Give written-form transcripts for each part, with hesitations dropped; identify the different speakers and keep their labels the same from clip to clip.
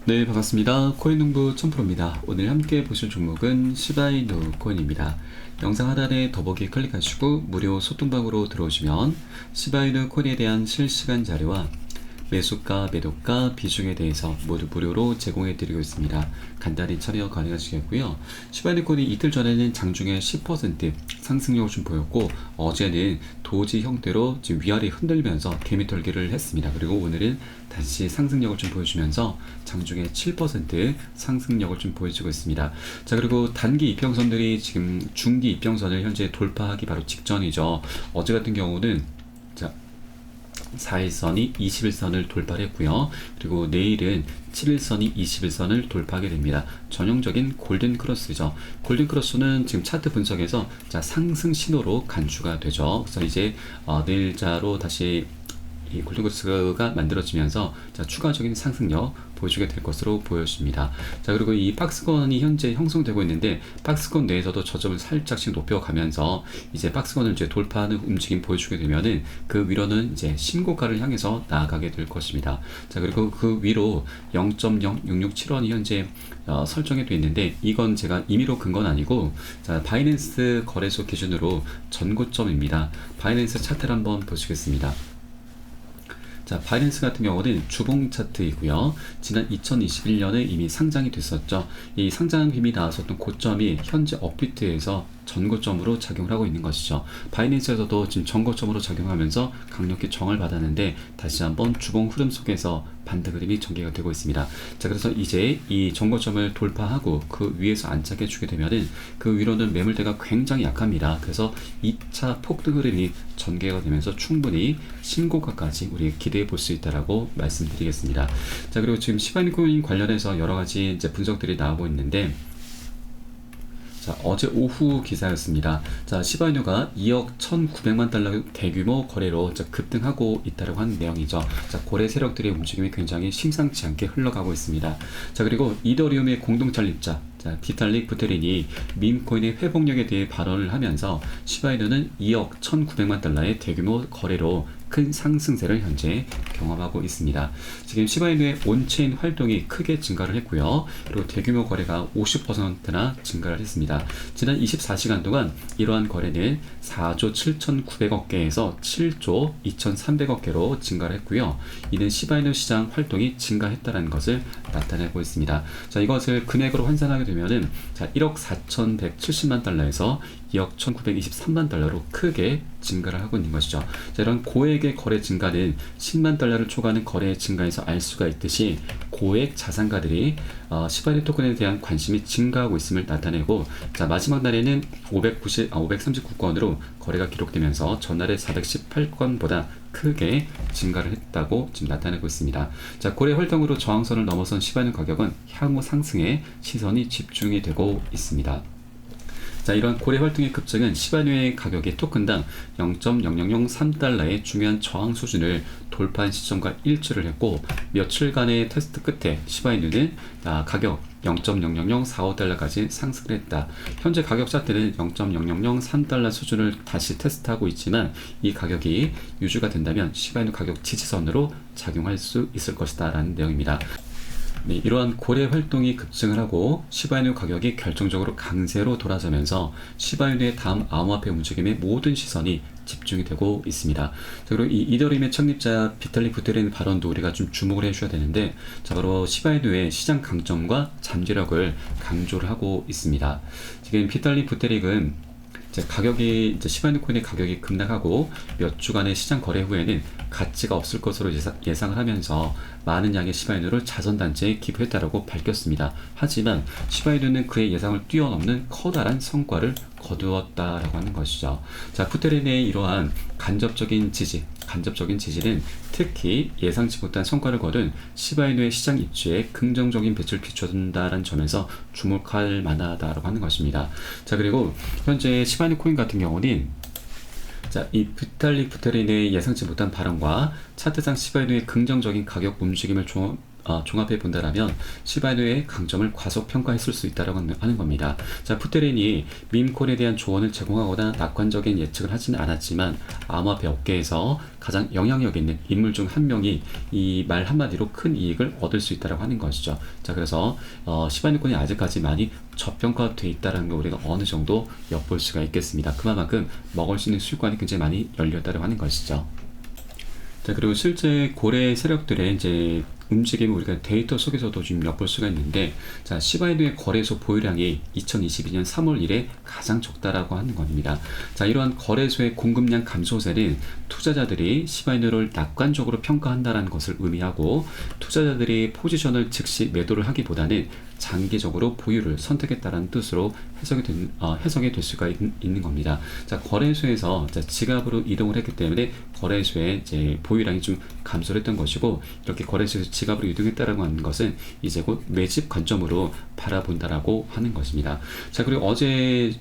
Speaker 1: 네, 반갑습니다. 코인농부 천프로입니다. 오늘 함께 보실 종목은 시바이누 코인입니다. 영상 하단에 더보기 클릭하시고 무료 소통방으로 들어오시면 시바이누 코인에 대한 실시간 자료와 매수가, 매도가, 비중에 대해서 모두 무료로 제공해 드리고 있습니다. 간단히 참여 가능하시겠고요. 시바이누 코인이 이틀 전에는 장중에 10% 상승력을 좀 보였고, 어제는 도지 형태로 지금 위아래 흔들면서 개미털기를 했습니다. 그리고 오늘은 다시 상승력을 좀 보여주면서 장중에 7% 상승력을 좀 보여주고 있습니다. 자, 그리고 단기 이평선들이 지금 중기 이평선을 현재 돌파하기 바로 직전이죠. 어제 같은 경우는 자, 4일선이 21선을 돌파를 했고요. 그리고 내일은 7일선이 21선을 돌파하게 됩니다. 전형적인 골든 크로스죠. 골든 크로스는 지금 차트 분석에서 상승 신호로 간주가 되죠. 그래서 이제 내일자로 다시 이 골든크로스가 만들어지면서 추가적인 상승력 보여주게 될 것으로 보여집니다. 자, 그리고 이 박스권이 현재 형성되고 있는데, 박스권 내에서도 저점을 살짝씩 높여가면서 이제 박스권을 이제 돌파하는 움직임 보여주게 되면은 그 위로는 이제 신고가를 향해서 나아가게 될 것입니다. 자, 그리고 그 위로 0.0667원이 현재 설정이 되어 있는데, 이건 제가 임의로 근 건 아니고, 자, 바이낸스 거래소 기준으로 전고점입니다. 바이낸스 차트를 한번 보시겠습니다. 자, 바이낸스 같은 경우는 주봉 차트이고요. 지난 2021년에 이미 상장이 됐었죠. 이 상장 힘이 나왔었던 고점이 현재 업비트에서 전고점으로 작용을 하고 있는 것이죠. 바이낸스에서도 지금 전고점으로 작용하면서 강력히 정을 받았는데, 다시 한번 주봉 흐름 속에서 반등 흐름이 전개가 되고 있습니다. 자, 그래서 이제 이 전고점을 돌파하고 그 위에서 안착해 주게 되면은 그 위로는 매물대가 굉장히 약합니다. 그래서 2차 폭등 흐름이 전개가 되면서 충분히 신고가까지 우리 기대해 볼 수 있다라고 말씀드리겠습니다. 자, 그리고 지금 시바이누코인 관련해서 여러 가지 이제 분석들이 나오고 있는데, 자, 어제 오후 기사였습니다. 자, 시바이누가 2억 1,900만 달러 대규모 거래로 급등하고 있다고 하는 내용이죠. 자, 거래 세력들의 움직임이 굉장히 심상치 않게 흘러가고 있습니다. 자, 그리고 이더리움의 공동 창립자 비탈릭 부테린이 밈코인의 회복력에 대해 발언을 하면서 시바이누는 2억 1,900만 달러의 대규모 거래로 큰 상승세를 현재 경험하고 있습니다. 지금 시바이누의 온체인 활동이 크게 증가를 했고요. 그리고 대규모 거래가 50%나 증가를 했습니다. 지난 24시간 동안 이러한 거래는 4조 7,900억 개에서 7조 2,300억 개로 증가를 했고요. 이는 시바이누 시장 활동이 증가했다는 것을 나타내고 있습니다. 자, 이것을 금액으로 환산하게 되면은 1억 4,170만 달러에서 2억 1,923만 달러로 크게 증가를 하고 있는 것이죠. 자, 이런 고액의 거래 증가는 10만 달러를 초과하는 거래 증가에서 알 수가 있듯이 고액 자산가들이 시바이누 토큰에 대한 관심이 증가하고 있음을 나타내고, 자, 마지막 날에는 539건으로 거래가 기록되면서 전날의 418건보다 크게 증가를 했다고 지금 나타내고 있습니다. 자, 거래 활동으로 저항선을 넘어선 시바이누 가격은 향후 상승에 시선이 집중이 되고 있습니다. 자, 이러한 고래 활동의 급증은 시바이누의 가격이 토큰당 0.0003달러의 중요한 저항 수준을 돌파한 시점과 일치를 했고, 며칠간의 테스트 끝에 시바이누는 가격 0.00045달러까지 상승을 했다. 현재 가격 차트는 0.0003달러 수준을 다시 테스트하고 있지만, 이 가격이 유지가 된다면 시바이누 가격 지지선으로 작용할 수 있을 것이다 라는 내용입니다. 네, 이러한 고래 활동이 급증을 하고 시바이누 가격이 결정적으로 강세로 돌아서면서 시바이누의 다음 암호화폐 움직임에 모든 시선이 집중이 되고 있습니다. 자, 그리고 이 이더리움의 창립자 비탈릭 부테린 발언도 우리가 좀 주목을 해주셔야 되는데, 자, 바로 시바이누의 시장 강점과 잠재력을 강조를 하고 있습니다. 지금 비탈릭 부테릭은 이제 시바이누 코인의 가격이 급락하고 몇 주간의 시장 거래 후에는 가치가 없을 것으로 예상을 하면서 많은 양의 시바이누를 자선단체에 기부했다라고 밝혔습니다. 하지만 시바이누는 그의 예상을 뛰어넘는 커다란 성과를 거두었다라고 하는 것이죠. 자, 부테린의 이러한 간접적인 지지는 특히 예상치 못한 성과를 거둔 시바이누의 시장 입지에 긍정적인 빛을 비춰준다는 점에서 주목할 만하다라고 하는 것입니다. 자, 그리고 현재 시바이누 코인 같은 경우는 자, 이 비탈릭 부테린의 예상치 못한 발언과 차트상 시바이누의 긍정적인 가격 움직임을 종합해 본다라면 시바이누의 강점을 과소평가했을 수 있다고 하는 겁니다. 자, 푸테린이 밈콜에 대한 조언을 제공하거나 낙관적인 예측을 하지는 않았지만 암호화폐 업계에서 가장 영향력 있는 인물 중 한 명이 이 말 한마디로 큰 이익을 얻을 수 있다고 하는 것이죠. 자, 그래서 시바이누 코인이 아직까지 많이 저평가되어 있다는 걸 우리가 어느 정도 엿볼 수가 있겠습니다. 그만큼 먹을 수 있는 수익관이 굉장히 많이 열렸다고 하는 것이죠. 자, 그리고 실제 고래 세력들의 이제 움직임을 우리가 데이터 속에서도 좀 엿볼 수가 있는데, 자, 시바이누의 거래소 보유량이 2022년 3월 이래 가장 적다라고 하는 겁니다. 자, 이러한 거래소의 공급량 감소세는 투자자들이 시바이누를 낙관적으로 평가한다는 것을 의미하고, 투자자들이 포지션을 즉시 매도를 하기보다는 장기적으로 보유를 선택했다는 뜻으로 해석이 될 수가 있는 겁니다. 자, 거래소에서 지갑으로 이동을 했기 때문에 거래소의 이제 보유량이 좀 감소를 했던 것이고, 이렇게 거래소에서 지갑으로 이동했다라고 하는 것은 이제 곧 매집 관점으로 바라본다라고 하는 것입니다. 자, 그리고 어제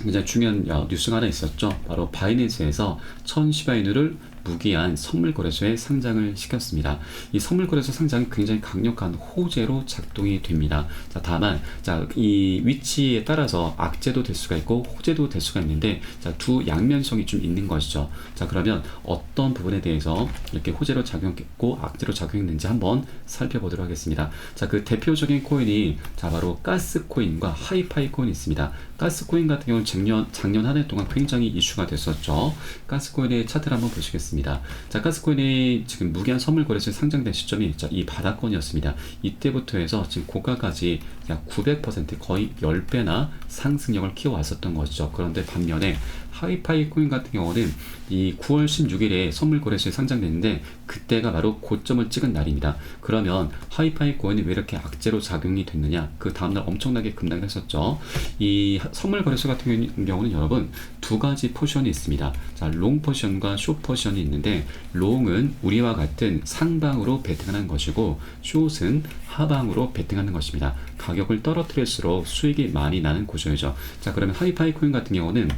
Speaker 1: 굉장히 중요한 뉴스가 하나 있었죠. 바로 바이낸스에서 1000시바이누를 무기한 선물 거래소에 상장을 시켰습니다. 이 선물 거래소 상장은 굉장히 강력한 호재로 작동이 됩니다. 자, 다만 이 위치에 따라서 악재도 될 수가 있고 호재도 될 수가 있는데, 자, 두 양면성이 좀 있는 것이죠. 자, 그러면 어떤 부분에 대해서 이렇게 호재로 작용했고 악재로 작용했는지 한번 살펴보도록 하겠습니다. 자, 그 대표적인 코인이 바로 가스 코인과 하이파이 코인이 있습니다. 가스 코인 같은 경우는 작년 한 해 동안 굉장히 이슈가 됐었죠. 가스 코인의 차트를 한번 보시겠습니다. 자, 가스코인이 지금 무기한 선물 거래소에 상장된 시점이 이 바닥권이었습니다. 이때부터 해서 지금 고가까지 약 900% 거의 10배나 상승력을 키워왔었던 것이죠. 그런데 반면에 하이파이 코인 같은 경우는 이 9월 16일에 선물 거래소에 상장됐는데 그때가 바로 고점을 찍은 날입니다. 그러면 하이파이 코인이 왜 이렇게 악재로 작용이 됐느냐? 그 다음날 엄청나게 급락을 했었죠. 이 선물 거래소 같은 경우는 여러분 두 가지 포지션이 있습니다. 자, 롱 포지션과 숏 포지션이 있는데, 롱은 우리와 같은 상방으로 베팅하는 것이고 숏은 하방으로 베팅하는 것입니다. 가격을 떨어뜨릴수록 수익이 많이 나는 구조이죠. 자, 그러면 하이파이 코인 같은 경우는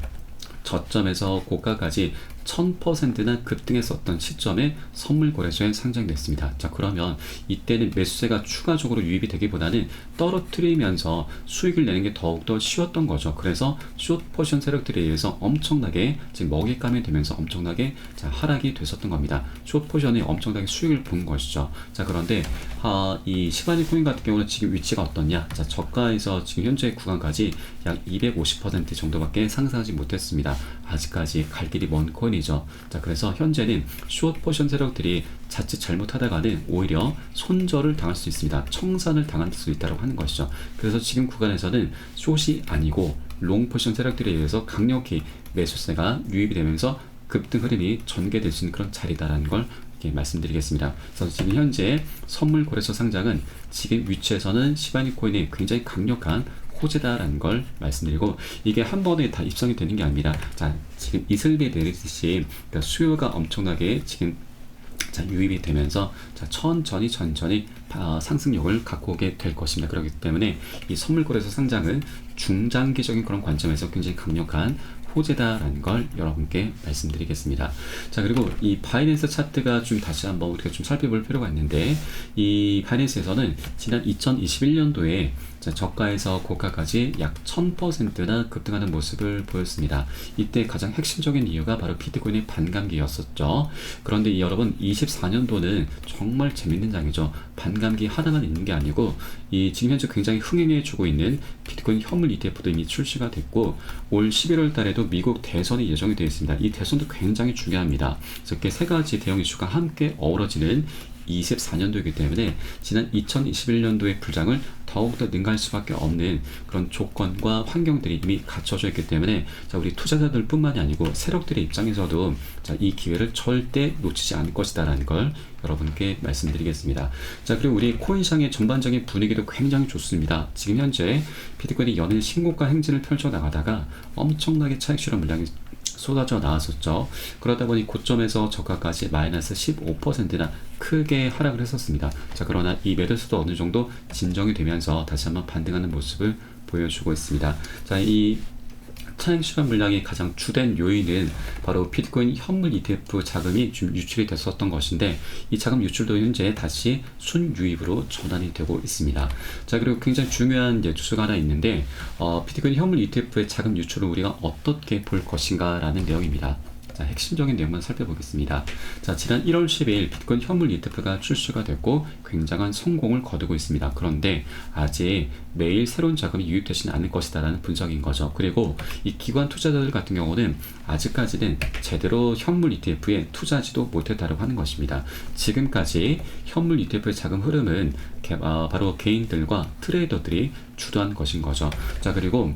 Speaker 1: 저점에서 고가까지 1000%나 급등했었던 시점에 선물 거래소에 상장됐습니다. 자, 그러면 이때는 매수세가 추가적으로 유입이 되기보다는 떨어뜨리면서 수익을 내는 게 더욱더 쉬웠던 거죠. 그래서 숏 포지션 세력들에 의해서 엄청나게 지금 먹잇감이 되면서 엄청나게 하락이 됐었던 겁니다. 숏 포지션이 엄청나게 수익을 본 것이죠. 자, 그런데 이 시바이누 코인 같은 경우는 지금 위치가 어떻냐? 자, 저가에서 지금 현재 구간까지 약 250% 정도밖에 상승하지 못했습니다. 아직까지 갈 길이 먼 코인이죠. 자, 그래서 현재는 숏 포지션 세력들이 자칫 잘못하다가는 오히려 손절을 당할 수 있습니다. 청산을 당할 수 있다고 하는 것이죠. 그래서 지금 구간에서는 숏이 아니고 롱 포지션 세력들에 의해서 강력히 매수세가 유입이 되면서 급등 흐름이 전개될 수 있는 그런 자리다라는 걸 말씀드리겠습니다. 그래서 지금 현재 선물 거래소 상장은 지금 위치에서는 시바이누 코인이 굉장히 강력한 호재다라는 걸 말씀드리고, 이게 한 번에 다 입성이 되는 게 아니라, 자, 지금 이슬비 내리듯이 그러니까 수요가 엄청나게 지금 유입이 되면서 천천히 상승력을 갖고 오게 될 것입니다. 그렇기 때문에 이 선물 거래소 상장은 중장기적인 그런 관점에서 굉장히 강력한 호재다라는 걸 여러분께 말씀드리겠습니다. 자, 그리고 이 바이낸스 차트가 좀 다시 한번 우리가 좀 살펴볼 필요가 있는데, 이 바이낸스에서는 지난 2021년도에 저가에서 고가까지 약 1000%나 급등하는 모습을 보였습니다. 이때 가장 핵심적인 이유가 바로 비트코인의 반감기였었죠. 그런데 여러분 24년도는 정말 재밌는 장이죠. 반감기 하나만 있는 게 아니고 이 지금 현재 굉장히 흥행해주고 있는 비트코인 현물 ETF도 이미 출시가 됐고, 올 11월 달에도 미국 대선이 예정이 되어 있습니다. 이 대선도 굉장히 중요합니다. 그래서 이렇게 세 가지 대형 이슈가 함께 어우러지는 24년도이기 때문에 지난 2021년도의 불장을 더욱더 능가할 수밖에 없는 그런 조건과 환경들이 이미 갖춰져 있기 때문에, 자, 우리 투자자들 뿐만이 아니고 세력들의 입장에서도 이 기회를 절대 놓치지 않을 것이다 라는 걸 여러분께 말씀드리겠습니다. 자, 그리고 우리 코인 시장의 전반적인 분위기도 굉장히 좋습니다. 지금 현재 비트코인이 연일 신고가 행진을 펼쳐 나가다가 엄청나게 차익 실현 물량이 쏟아져 나왔었죠. 그러다 보니 고점에서 저가까지 마이너스 15%나 크게 하락을 했었습니다. 자, 그러나 이 매도수도 어느 정도 진정이 되면서 다시 한번 반등하는 모습을 보여주고 있습니다. 자, 이 차익 실현 물량이 가장 주된 요인은 바로 비트코인 현물 ETF 자금이 좀 유출이 됐었던 것인데, 이 자금 유출도 현재 다시 순유입으로 전환이 되고 있습니다. 자, 그리고 굉장히 중요한 뉴스가 하나 있는데, 비트코인 현물 ETF의 자금 유출을 우리가 어떻게 볼 것인가 라는 내용입니다. 자, 핵심적인 내용만 살펴보겠습니다. 자, 지난 1월 10일 비트코인 현물 ETF가 출시가 됐고 굉장한 성공을 거두고 있습니다. 그런데 아직 매일 새로운 자금이 유입되지는 않을 것이다 라는 분석인 거죠. 그리고 이 기관 투자자들 같은 경우는 아직까지는 제대로 현물 ETF에 투자하지도 못했다고 하는 것입니다. 지금까지 현물 ETF의 자금 흐름은 바로 개인들과 트레이더들이 주도한 것인 거죠. 자, 그리고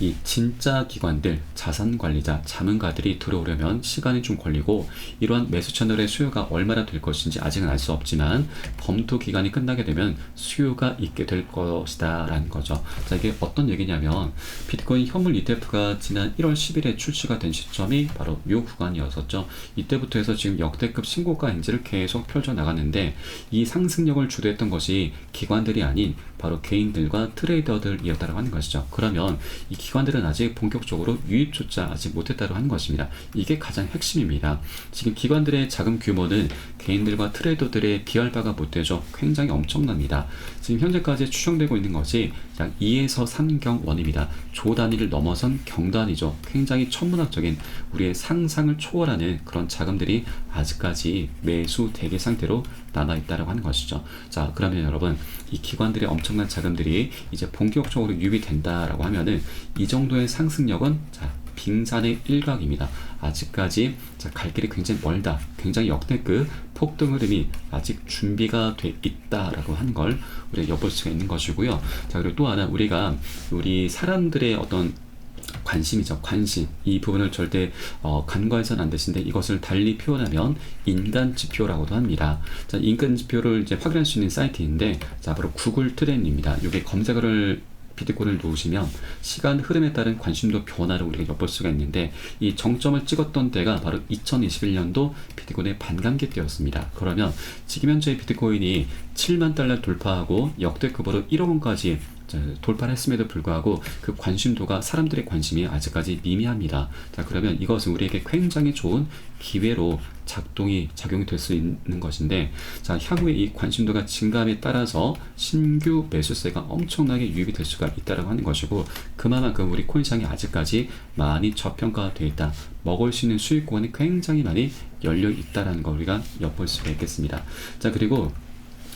Speaker 1: 이 진짜 기관들, 자산관리자, 자문가들이 들어오려면 시간이 좀 걸리고, 이러한 매수 채널의 수요가 얼마나 될 것인지 아직은 알 수 없지만 검토 기간이 끝나게 되면 수요가 있게 될 것이다 라는 거죠. 자, 이게 어떤 얘기냐면 비트코인 현물 ETF가 지난 1월 10일에 출시가 된 시점이 바로 이 구간이었었죠. 이때부터 해서 지금 역대급 신고가 행진을 계속 펼쳐나갔는데, 이 상승력을 주도했던 것이 기관들이 아닌 바로 개인들과 트레이더들이었다고 하는 것이죠. 그러면 이 기관들은 아직 본격적으로 유입조차 아직 못했다고 하는 것입니다. 이게 가장 핵심입니다. 지금 기관들의 자금 규모는 개인들과 트레이더들에 비할 바가 못 되죠. 굉장히 엄청납니다. 지금 현재까지 추정되고 있는 것이 약 2에서 3경 원입니다. 조 단위를 넘어선 경 단위죠. 굉장히 천문학적인, 우리의 상상을 초월하는 그런 자금들이 아직까지 매수 대기 상태로 남아있다고 하는 것이죠. 자, 그러면 여러분, 이 기관들의 엄청난 자금들이 이제 본격적으로 유입이 된다라고 하면은 이 정도의 상승력은 빙산의 일각입니다. 아직까지 갈 길이 굉장히 멀다. 굉장히 역대급 폭등 흐름이 아직 준비가 돼 있다라고 하는 걸 우리가 엿볼 수가 있는 것이고요. 자, 그리고 또 하나, 우리 사람들의 어떤 관심이죠. 관심. 이 부분을 절대 간과해서는 안 되신데, 이것을 달리 표현하면 인간 지표라고도 합니다. 자, 인간 지표를 이제 확인할 수 있는 사이트인데, 자, 바로 구글 트렌드입니다. 이게 검색어를 비트코인을 놓으시면 시간 흐름에 따른 관심도 변화를 우리가 엿볼 수가 있는데, 이 정점을 찍었던 때가 바로 2021년도 비트코인의 반감기 때였습니다. 그러면 지금 현재 비트코인이 7만 달러 돌파하고 역대급으로 1억 원까지 돌파를 했음에도 불구하고 그 관심도가, 사람들의 관심이 아직까지 미미합니다. 자, 그러면 이것은 우리에게 굉장히 좋은 기회로 작용이 될 수 있는 것인데, 자, 향후에 이 관심도가 증가함에 따라서 신규 매수세가 엄청나게 유입이 될 수가 있다고 하는 것이고, 그만큼 우리 코인시장이 아직까지 많이 저평가되어 있다. 먹을 수 있는 수익 구간이 굉장히 많이 열려 있다는 걸 우리가 엿볼 수가 있겠습니다. 자, 그리고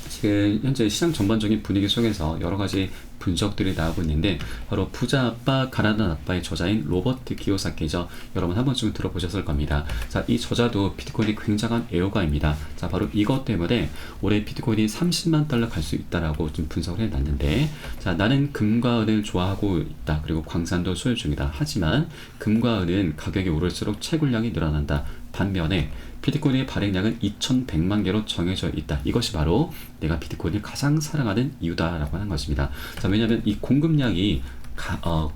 Speaker 1: 지금 현재 시장 전반적인 분위기 속에서 여러 가지 분석들이 나오고 있는데, 바로 부자 아빠 가난한 아빠의 저자인 로버트 키요사키죠. 여러분 한 번쯤 들어보셨을 겁니다. 자, 이 저자도 비트코인이 굉장한 애호가입니다. 자, 바로 이것 때문에 올해 비트코인이 30만 달러 갈 수 있다라고 좀 분석을 해놨는데, 자, 나는 금과 은을 좋아하고 있다. 그리고 광산도 소유 중이다. 하지만 금과 은은 가격이 오를수록 채굴량이 늘어난다. 반면에 비트코인의 발행량은 2100만 개로 정해져 있다. 이것이 바로 내가 비트코인을 가장 사랑하는 이유다라고 하는 것입니다. 자, 왜냐하면 이 공급량이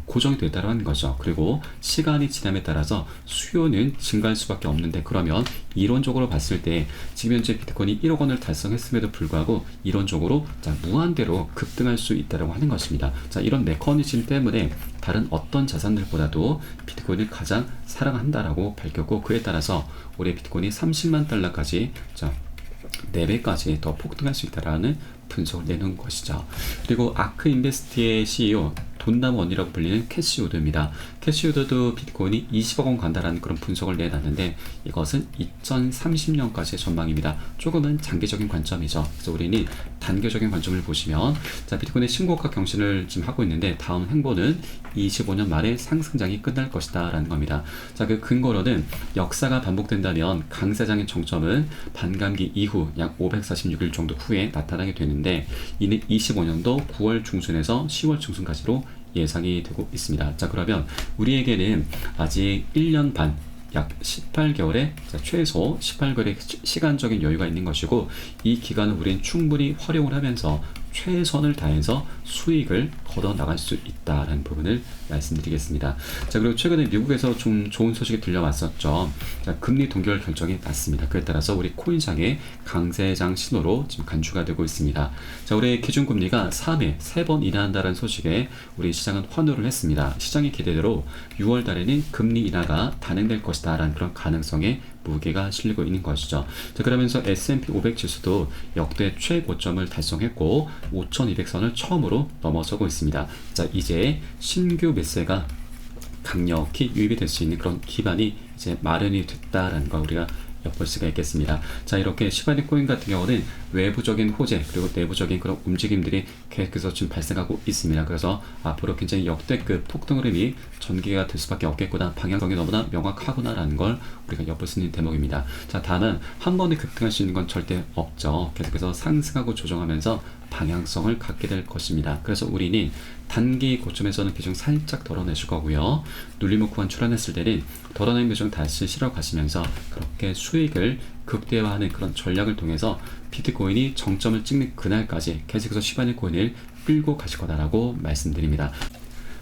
Speaker 1: 고정이 됐다는 거죠. 그리고 시간이 지남에 따라서 수요는 증가할 수밖에 없는데, 그러면 이론적으로 봤을 때 지금 현재 비트코인이 1억 원을 달성했음에도 불구하고 이론적으로 무한대로 급등할 수 있다고 하는 것입니다. 자, 이런 메커니즘 때문에 다른 어떤 자산들보다도 비트코인을 가장 사랑한다라고 밝혔고, 그에 따라서 올해 비트코인이 30만 달러까지 4배까지 더 폭등할 수 있다라는 분석을 내놓은 것이죠. 그리고 아크 인베스트의 CEO 돈나무 언니라고 불리는 캐시 우드입니다. 캐시 우드도 비트코인이 20억 원 간다라는 그런 분석을 내놨는데, 이것은 2030년까지의 전망입니다. 조금은 장기적인 관점이죠. 그래서 우리는 단기적인 관점을 보시면, 자, 비트코인의 신고가 경신을 지금 하고 있는데, 다음 행보는 25년 말에 상승장이 끝날 것이다 라는 겁니다. 자, 그 근거로는 역사가 반복된다면 강세장의 정점은 반감기 이후 약 546일 정도 후에 나타나게 되는데, 이는 25년도 9월 중순에서 10월 중순까지로 예상이 되고 있습니다. 자, 그러면 우리에게는 아직 1년 반, 약 18개월의 최소 18개월의 시간적인 여유가 있는 것이고, 이 기간을 우리는 충분히 활용을 하면서 최선을 다해서 수익을 걷어 나갈 수 있다라는 부분을 말씀드리겠습니다. 자, 그리고 최근에 미국에서 좀 좋은 소식이 들려왔었죠. 자, 금리 동결 결정이 났습니다. 그에 따라서 우리 코인상의 강세장 신호로 지금 간주가 되고 있습니다. 자, 우리 기준금리가 3회 3번 인하한다는 소식에 우리 시장은 환호를 했습니다. 시장의 기대대로 6월 달에는 금리 인하가 단행될 것이다 라는 그런 가능성에 무게가 실리고 있는 것이죠. 자, 그러면서 S&P 500 지수도 역대 최고점을 달성했고 5,200선을 처음으로 넘어서고 있습니다. 자, 이제 신규 매수가 강력히 유입이 될 수 있는 그런 기반이 이제 마련이 됐다라는 걸 우리가 엿볼 수가 있겠습니다. 자, 이렇게 시바이누 코인 같은 경우는 외부적인 호재 그리고 내부적인 그런 움직임들이 계속해서 지금 발생하고 있습니다. 그래서 앞으로 굉장히 역대급 폭등 흐름이 전개가 될 수밖에 없겠구나, 방향성이 너무나 명확하구나라는 걸 우리가 엿볼 수 있는 대목입니다. 자, 다음은 한 번에 급등할 수 있는 건 절대 없죠. 계속해서 상승하고 조정하면서 방향성을 갖게 될 것입니다. 그래서 우리는 단기 고점에서는 비중 살짝 덜어내실 거고요. 눌림목 구간 출현했을 때는 덜어낸 비중 다시 실어 가시면서 그렇게 수익을 극대화하는 그런 전략을 통해서 비트코인이 정점을 찍는 그날까지 계속해서 시바이누 코인을 끌고 가실 거다라고 말씀드립니다.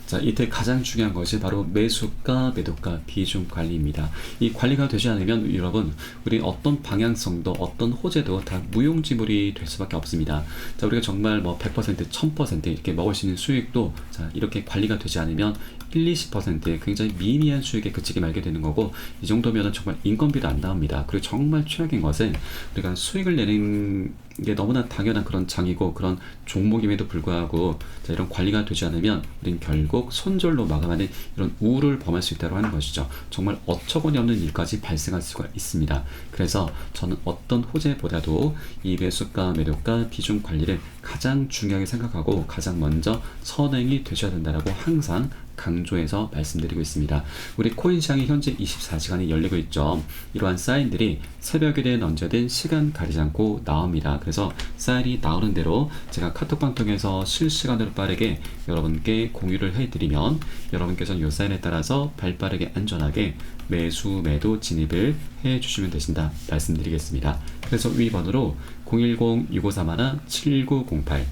Speaker 1: 자, 이때 가장 중요한 것이 바로 매수가, 매도가 비중 관리입니다. 이 관리가 되지 않으면 여러분, 우리 어떤 방향성도 어떤 호재도 다 무용지물이 될 수밖에 없습니다. 자, 우리가 정말 뭐 100%, 1000% 이렇게 먹을 수 있는 수익도 자, 이렇게 관리가 되지 않으면 1-20%의 굉장히 미미한 수익에 그치게 말게 되는 거고, 이 정도면은 정말 인건비도 안 나옵니다. 그리고 정말 최악인 것은 우리가 수익을 내는 게 너무나 당연한 그런 장이고 그런 종목임에도 불구하고 자, 이런 관리가 되지 않으면 우린 결국 손절로 마감하는 이런 우를 범할 수 있다고 하는 것이죠. 정말 어처구니 없는 일까지 발생할 수가 있습니다. 그래서 저는 어떤 호재보다도 이 매수가, 매도가 비중 관리를 가장 중요하게 생각하고 가장 먼저 선행이 되셔야 된다라고 항상 강조해서 말씀드리고 있습니다. 우리 코인 시장이 현재 24시간이 열리고 있죠. 이러한 사인들이 새벽에 대한 언제든 시간 가리지 않고 나옵니다. 그래서 사인이 나오는 대로 제가 카톡방 통해서 실시간으로 빠르게 여러분께 공유를 해드리면 여러분께서는 이 사인에 따라서 발빠르게 안전하게 매수, 매도 진입을 해주시면 되신다 말씀드리겠습니다. 그래서 위 번호로 010-6531-7908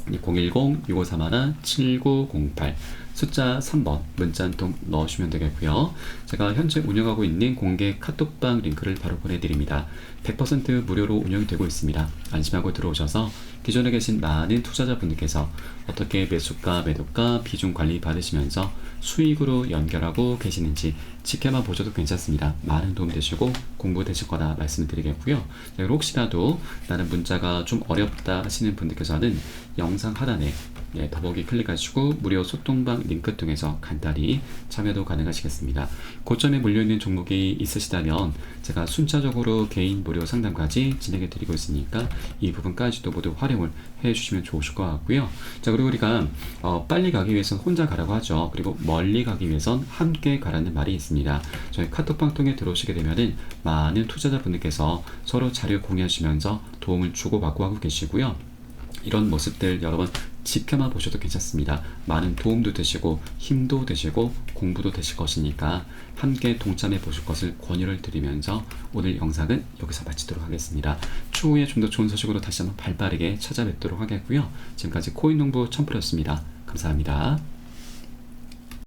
Speaker 1: 010-6531-7908 숫자 3번 문자 한 통 넣으시면 되겠고요. 제가 현재 운영하고 있는 공개 카톡방 링크를 바로 보내드립니다. 100% 무료로 운영이 되고 있습니다. 안심하고 들어오셔서 기존에 계신 많은 투자자분들께서 어떻게 매수가, 매도가, 비중 관리 받으시면서 수익으로 연결하고 계시는지 지켜만 보셔도 괜찮습니다. 많은 도움 되시고 공부 되실 거다 말씀드리겠고요. 그리고 혹시라도 나는 문자가 좀 어렵다 하시는 분들께서는 영상 하단에 더보기 클릭하시고 무료 소통방 링크 통해서 간단히 참여도 가능하시겠습니다. 고점에 몰려있는 종목이 있으시다면 제가 순차적으로 개인 무료 상담까지 진행해 드리고 있으니까 이 부분까지도 모두 활용을 해 주시면 좋으실 것 같고요. 자, 그리고 우리가 빨리 가기 위해서는 혼자 가라고 하죠. 그리고 멀리 가기 위해선 함께 가라는 말이 있습니다. 저희 카톡방 통해 들어오시게 되면은 많은 투자자분들께서 서로 자료 공유하시면서 도움을 주고받고 하고 계시고요. 이런 모습들 여러분 지켜만 보셔도 괜찮습니다. 많은 도움도 되시고 힘도 되시고 공부도 되실 것이니까 함께 동참해 보실 것을 권유를 드리면서 오늘 영상은 여기서 마치도록 하겠습니다. 추후에 좀 더 좋은 소식으로 다시 한번 발빠르게 찾아뵙도록 하겠고요. 지금까지 코인농부 첨프였습니다. 감사합니다.